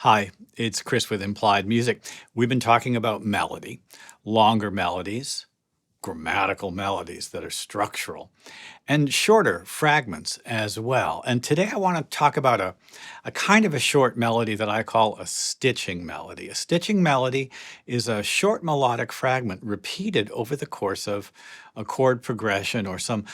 Hi, it's Chris with Implied Music. We've been talking about melody, longer melodies, grammatical melodies that are structural, and shorter fragments as well. And today I want to talk about a kind of a short melody that I call a stitching melody. A stitching melody is a short melodic fragment repeated over the course of a chord progression or some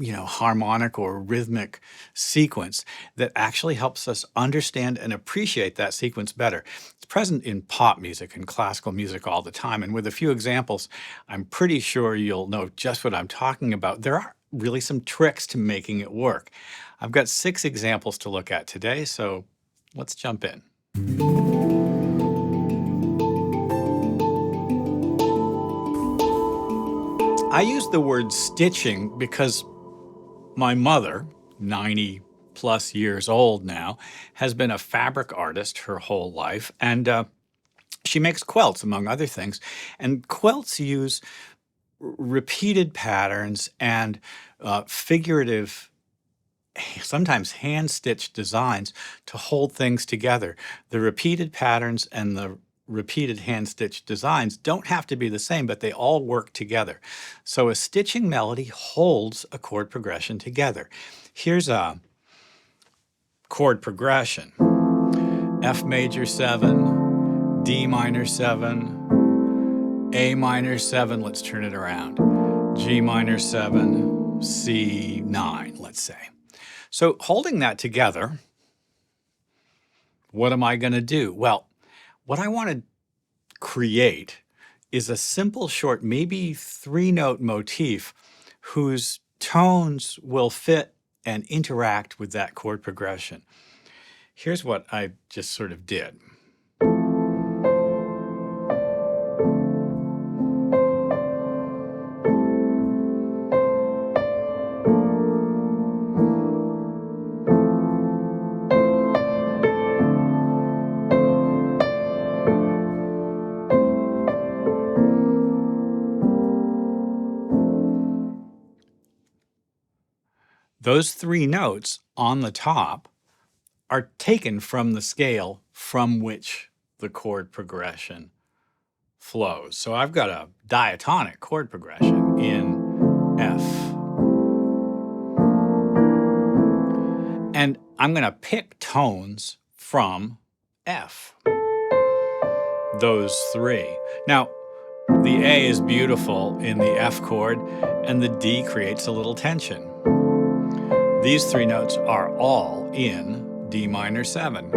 harmonic or rhythmic sequence that actually helps us understand and appreciate that sequence better. It's present in pop music and classical music all the time. And with a few examples, I'm pretty sure you'll know just what I'm talking about. There are really some tricks to making it work. I've got 6 examples to look at today, so let's jump in. I use the word stitching because my mother, 90 plus years old now, has been a fabric artist her whole life, and she makes quilts, among other things. And quilts use repeated patterns and figurative, sometimes hand-stitched designs to hold things together. The repeated patterns and the repeated hand-stitched designs don't have to be the same, but they all work together. So a stitching melody holds a chord progression together. Here's a chord progression. F major 7, D minor 7, A minor 7, let's turn it around, G minor 7, C 9, let's say. So holding that together, what am I going to do? Well, what I want to create is a simple, short, maybe 3-note motif whose tones will fit and interact with that chord progression. Here's what I just sort of did. Those 3 notes on the top are taken from the scale from which the chord progression flows. So I've got a diatonic chord progression in F. And I'm going to pick tones from F. Those 3. Now, the A is beautiful in the F chord, and the D creates a little tension. These 3 notes are all in D minor 7.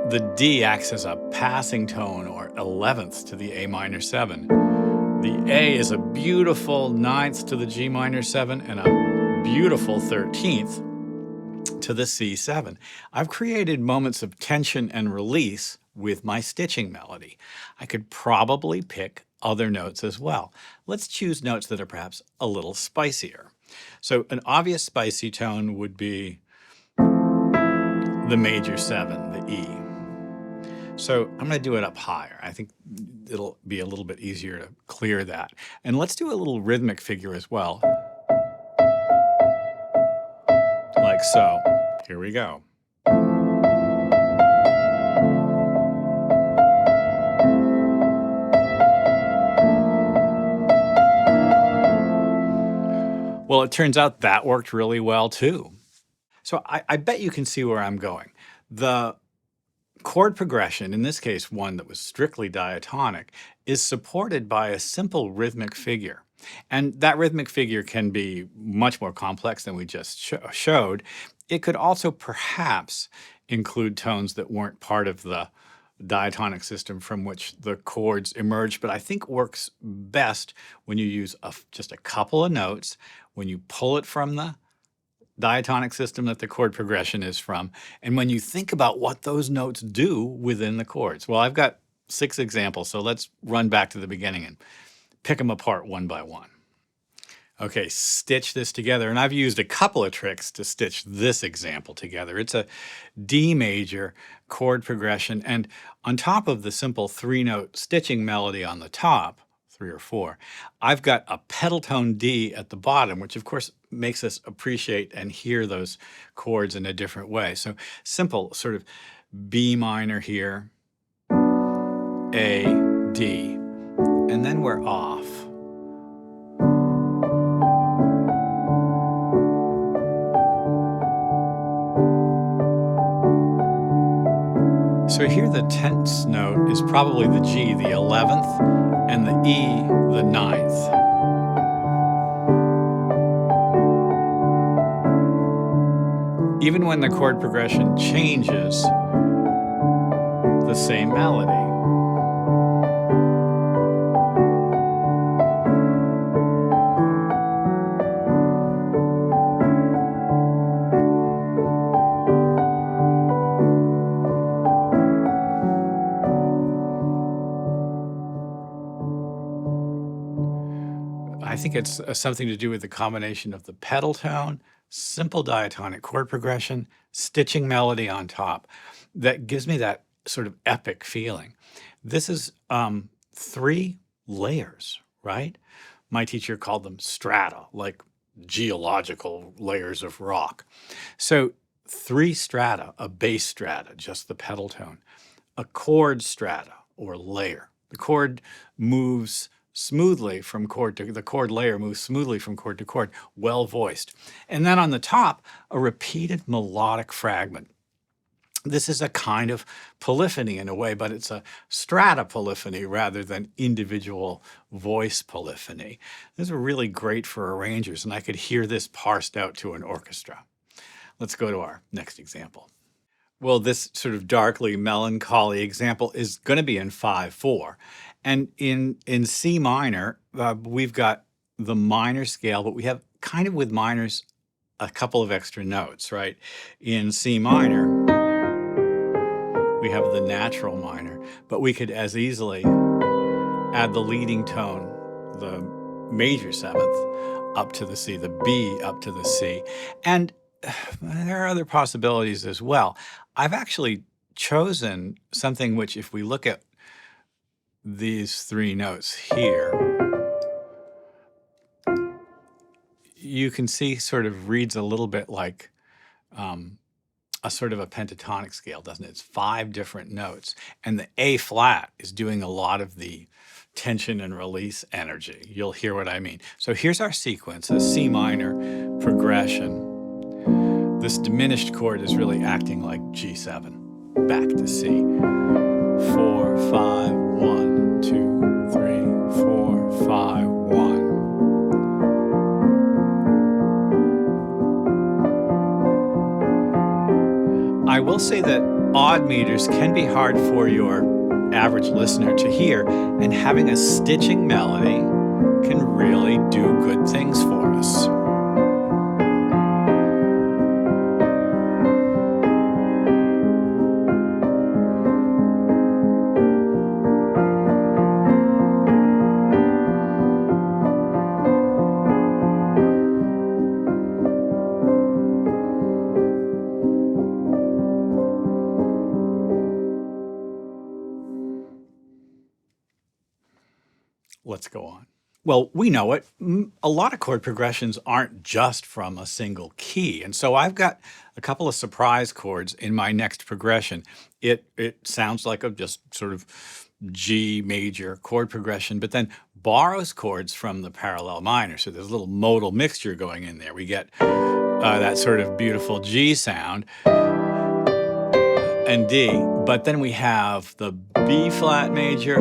The D acts as a passing tone or 11th to the A minor 7. The A is a beautiful 9th to the G minor 7 and a beautiful 13th to the C7. I've created moments of tension and release with my stitching melody. I could probably pick other notes as well. Let's choose notes that are perhaps a little spicier. So an obvious spicy tone would be the major 7, the E. So I'm going to do it up higher. I think it'll be a little bit easier to clear that. And let's do a little rhythmic figure as well. Like so. Here we go. Well, it turns out that worked really well too. So I bet you can see where I'm going. The chord progression, in this case one that was strictly diatonic, is supported by a simple rhythmic figure. And that rhythmic figure can be much more complex than we just showed. It could also perhaps include tones that weren't part of the diatonic system from which the chords emerged, but I think works best when you use just a couple of notes, when you pull it from the diatonic system that the chord progression is from, and when you think about what those notes do within the chords. Well, I've got 6 examples, so let's run back to the beginning and pick them apart one by one. Okay, stitch this together, and I've used a couple of tricks to stitch this example together. It's a D major chord progression, and on top of the simple 3-note stitching melody on the top, 3 or 4, I've got a pedal tone D at the bottom, which of course makes us appreciate and hear those chords in a different way. So simple sort of B minor here, A, D, and then we're off. So here the 10th note is probably the G, the 11th, and the E, the 9th. Even when the chord progression changes, the same melody. I think it's something to do with the combination of the pedal tone, simple diatonic chord progression, stitching melody on top that gives me that sort of epic feeling. This is 3 layers, right? My teacher called them strata, like geological layers of rock. So 3 strata, a bass strata, just the pedal tone, a chord strata or layer. The chord moves smoothly from chord to the chord layer moves smoothly from chord to chord, well voiced. And then on the top, a repeated melodic fragment. This is a kind of polyphony in a way, but it's a strata polyphony rather than individual voice polyphony. This is really great for arrangers, and I could hear this parsed out to an orchestra. Let's go to our next example. Well, this sort of darkly melancholy example is going to be in 5/4. And in C minor, we've got the minor scale, but we have kind of with minors a couple of extra notes, right? In C minor, we have the natural minor, but we could as easily add the leading tone, the major 7th, up to the C, the B up to the C. And there are other possibilities as well. I've actually chosen something which, if we look at these 3 notes here, you can see sort of reads a little bit like a sort of a pentatonic scale, doesn't it? It's 5 different notes. And the A flat is doing a lot of the tension and release energy. You'll hear what I mean. So here's our sequence, a C minor progression. This diminished chord is really acting like G7. Back to C. 4, 5, 1, 2, 3, 4, 5, 1. I will say that odd meters can be hard for your average listener to hear, and having a stitching melody can really do good things for us. Let's go on. Well, we know it. A lot of chord progressions aren't just from a single key. And so I've got a couple of surprise chords in my next progression. It sounds like a just sort of G major chord progression, but then borrows chords from the parallel minor. So there's a little modal mixture going in there. We get that sort of beautiful G sound and D, but then we have the B flat major,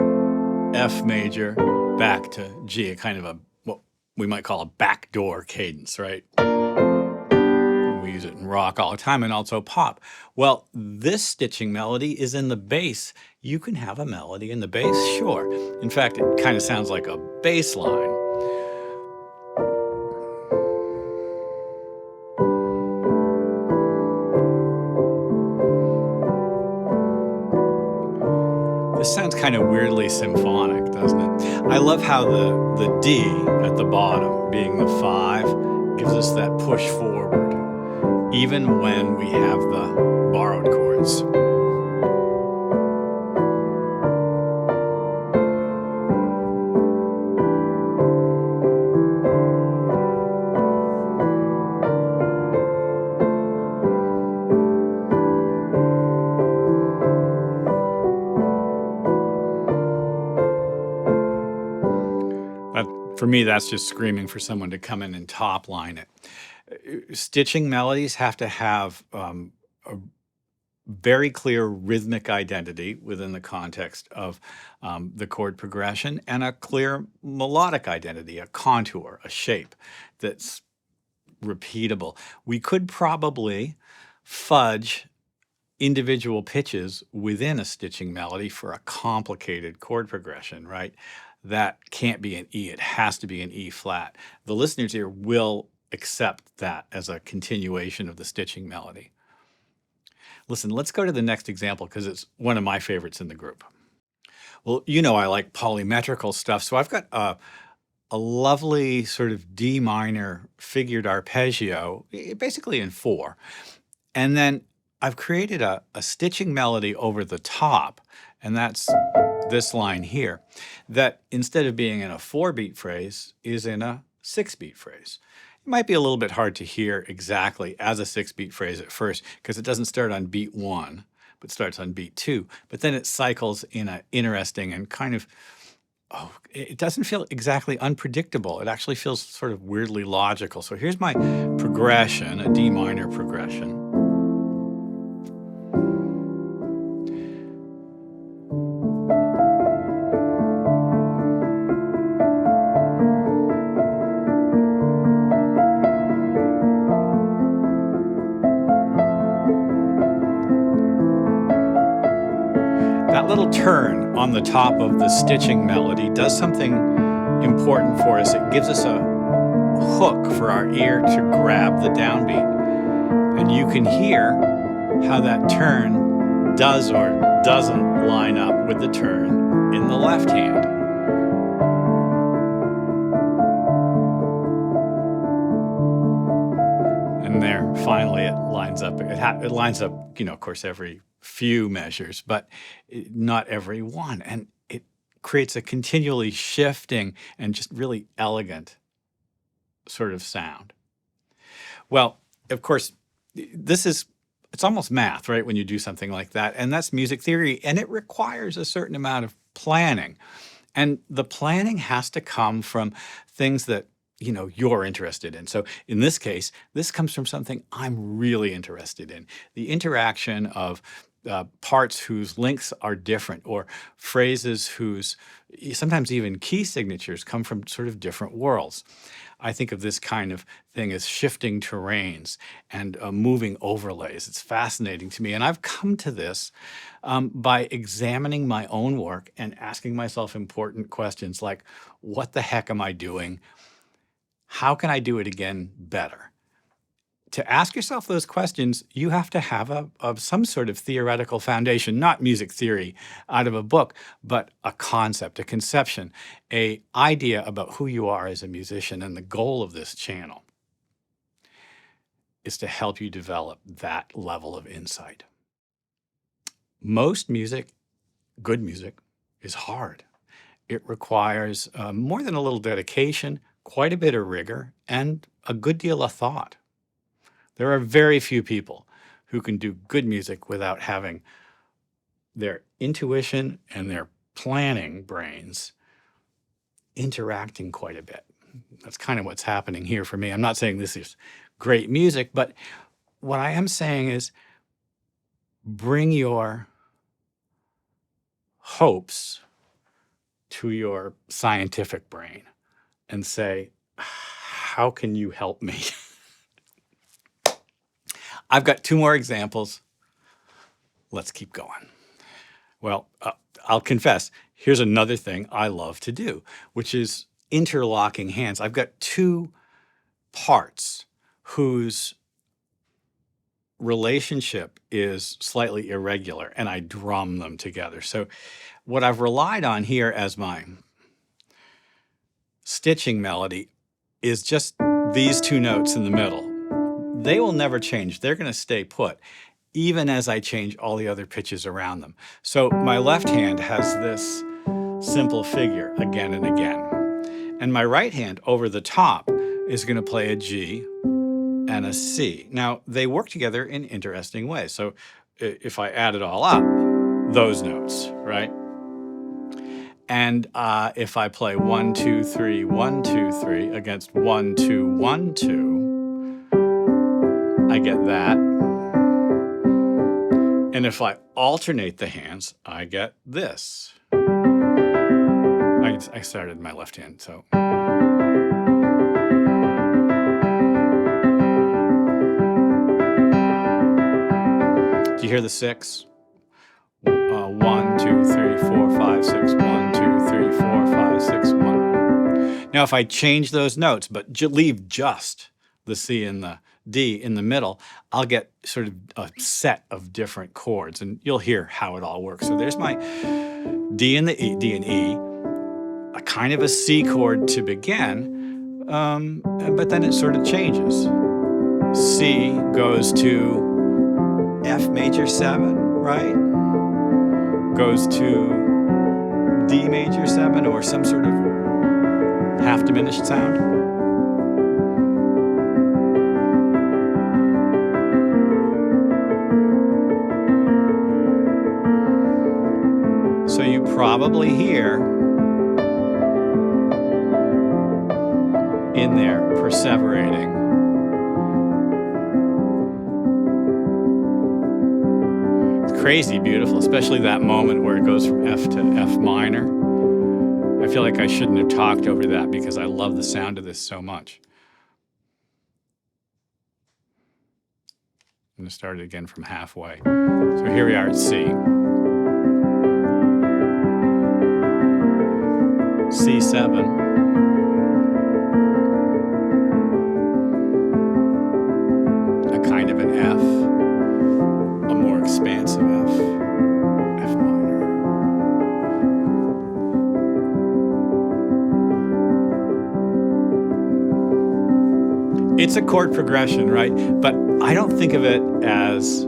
F major, back to G, a kind of a, what we might call a backdoor cadence, right? We use it in rock all the time and also pop. Well, this stitching melody is in the bass. You can have a melody in the bass, sure. In fact, it kind of sounds like a bass line. This sounds kind of weirdly symphonic, doesn't it? I love how the D at the bottom, being the 5, gives us that push forward, even when we have the borrowed chords. For me, that's just screaming for someone to come in and top line it. Stitching melodies have to have a very clear rhythmic identity within the context of the chord progression, and a clear melodic identity, a contour, a shape that's repeatable. We could probably fudge individual pitches within a stitching melody for a complicated chord progression, right? That can't be an E, it has to be an E flat. The listener's ear will accept that as a continuation of the stitching melody. Listen, let's go to the next example because it's one of my favorites in the group. Well, you know I like polymetrical stuff, so I've got a lovely sort of D minor figured arpeggio, basically in 4. And then I've created a stitching melody over the top, and that's this line here, that instead of being in a 4-beat phrase is in a 6-beat phrase. It might be a little bit hard to hear exactly as a 6-beat phrase at first because it doesn't start on beat 1, but starts on beat 2. But then it cycles in an interesting and kind of, it doesn't feel exactly unpredictable. It actually feels sort of weirdly logical. So here's my progression, a D minor progression. That little turn on the top of the stitching melody does something important for us. It gives us a hook for our ear to grab the downbeat. And you can hear how that turn does or doesn't line up with the turn in the left hand. And there, finally, it lines up. It lines up, of course, every few measures, but not every one. And it creates a continually shifting and just really elegant sort of sound. Well, of course, it's almost math, right, when you do something like that. And that's music theory, and it requires a certain amount of planning. And the planning has to come from things that you're interested in. So in this case, this comes from something I'm really interested in. The interaction of parts whose lengths are different, or phrases whose sometimes even key signatures come from sort of different worlds. I think of this kind of thing as shifting terrains and moving overlays. It's fascinating to me. And I've come to this by examining my own work and asking myself important questions like, what the heck am I doing? How can I do it again better? To ask yourself those questions, you have to have some sort of theoretical foundation, not music theory out of a book, but a concept, a conception, an idea about who you are as a musician. And the goal of this channel is to help you develop that level of insight. Most music, good music, is hard. It requires more than a little dedication, quite a bit of rigor, and a good deal of thought. There are very few people who can do good music without having their intuition and their planning brains interacting quite a bit. That's kind of what's happening here for me. I'm not saying this is great music, but what I am saying is bring your hopes to your scientific brain and say, how can you help me? I've got 2 more examples. Let's keep going. Well, I'll confess, here's another thing I love to do, which is interlocking hands. I've got 2 parts whose relationship is slightly irregular, and I drum them together. So what I've relied on here as my stitching melody is just these 2 notes in the middle. They will never change. They're going to stay put, even as I change all the other pitches around them. So my left hand has this simple figure again and again. And my right hand over the top is going to play a G and a C. Now, they work together in interesting ways. So if I add it all up, those notes, right? And if I play 1, 2, 3, 1, 2, 3 against 1, 2, 1, 2, I get that. And if I alternate the hands, I get this. I started in my left hand, so. Do you hear the 6? 1, 2, 3, 4, 5, 6, 1, 2, 3, 4, 5, 6, 1. Now, if I change those notes, but leave just the C and the D in the middle, I'll get sort of a set of different chords, and you'll hear how it all works. So there's my D and E, a kind of a C chord to begin, but then it sort of changes. C goes to F major 7, right? Goes to D major 7 or some sort of half diminished sound. So you probably hear in there perseverating. It's crazy beautiful, especially that moment where it goes from F to F minor. I feel like I shouldn't have talked over that because I love the sound of this so much. I'm going to start it again from halfway. So here we are at C. C7. A kind of an F. A more expansive F. F minor. It's a chord progression, right? But I don't think of it as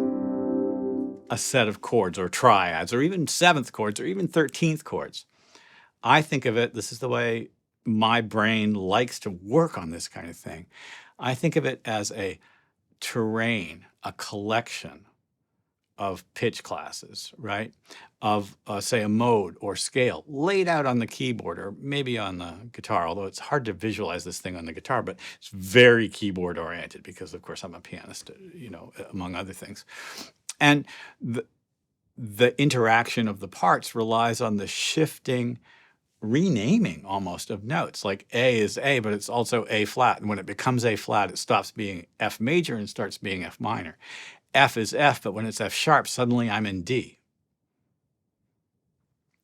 a set of chords or triads or even 7th chords or even 13th chords. I think of it, this is the way my brain likes to work on this kind of thing. I think of it as a terrain, a collection of pitch classes, right? Of, say, a mode or scale laid out on the keyboard or maybe on the guitar, although it's hard to visualize this thing on the guitar, but it's very keyboard oriented because, of course, I'm a pianist, you know, among other things. And the interaction of the parts relies on the shifting renaming almost of notes. Like A is A, but it's also A flat. And when it becomes A flat, it stops being F major and starts being F minor. F is F, but when it's F sharp, suddenly I'm in D.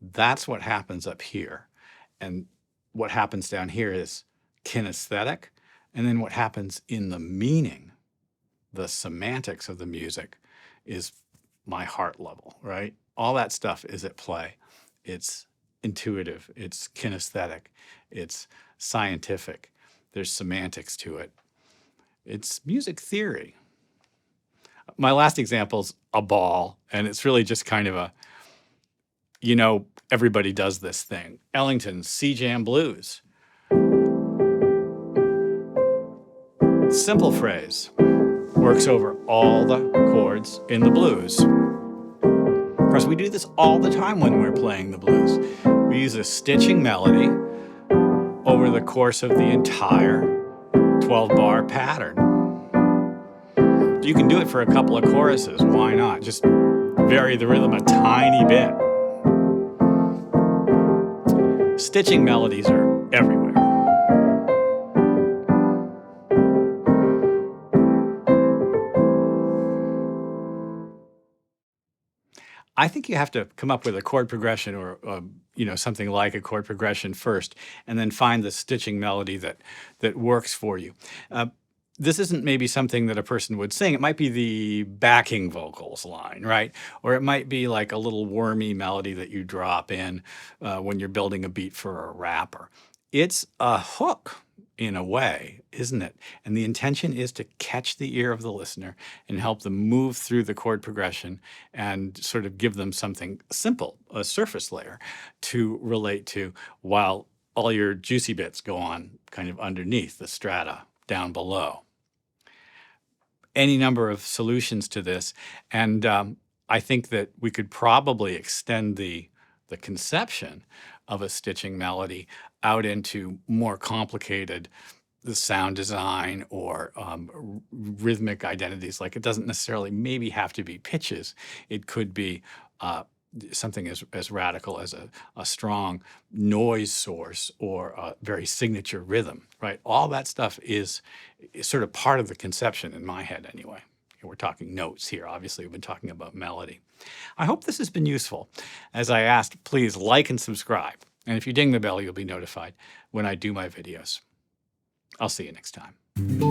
That's what happens up here. And what happens down here is kinesthetic. And then what happens in the meaning, the semantics of the music, is my heart level, right? All that stuff is at play. It's intuitive, it's kinesthetic, it's scientific, there's semantics to it. It's music theory. My last example's a ball, and it's really just kind of a, you know, everybody does this thing. Ellington's C-Jam Blues. Simple phrase, works over all the chords in the blues. Of course, we do this all the time when we're playing the blues. We use a stitching melody over the course of the entire 12-bar pattern. You can do it for a couple of choruses. Why not? Just vary the rhythm a tiny bit. Stitching melodies are everywhere. I think you have to come up with a chord progression or you know, something like a chord progression first, and then find the stitching melody that works for you. This isn't maybe something that a person would sing. It might be the backing vocals line, right? Or it might be like a little wormy melody that you drop in when you're building a beat for a rapper. It's a hook in a way, isn't it? And the intention is to catch the ear of the listener and help them move through the chord progression and sort of give them something simple, a surface layer to relate to, while all your juicy bits go on kind of underneath the strata down below. Any number of solutions to this, and I think that we could probably extend the conception of a stitching melody out into more complicated the sound design or rhythmic identities. Like it doesn't necessarily maybe have to be pitches. It could be something as radical as a strong noise source or a very signature rhythm, right? All that stuff is sort of part of the conception in my head anyway. We're talking notes here. Obviously, we've been talking about melody. I hope this has been useful. As I asked, please like and subscribe. And if you ding the bell, you'll be notified when I do my videos. I'll see you next time.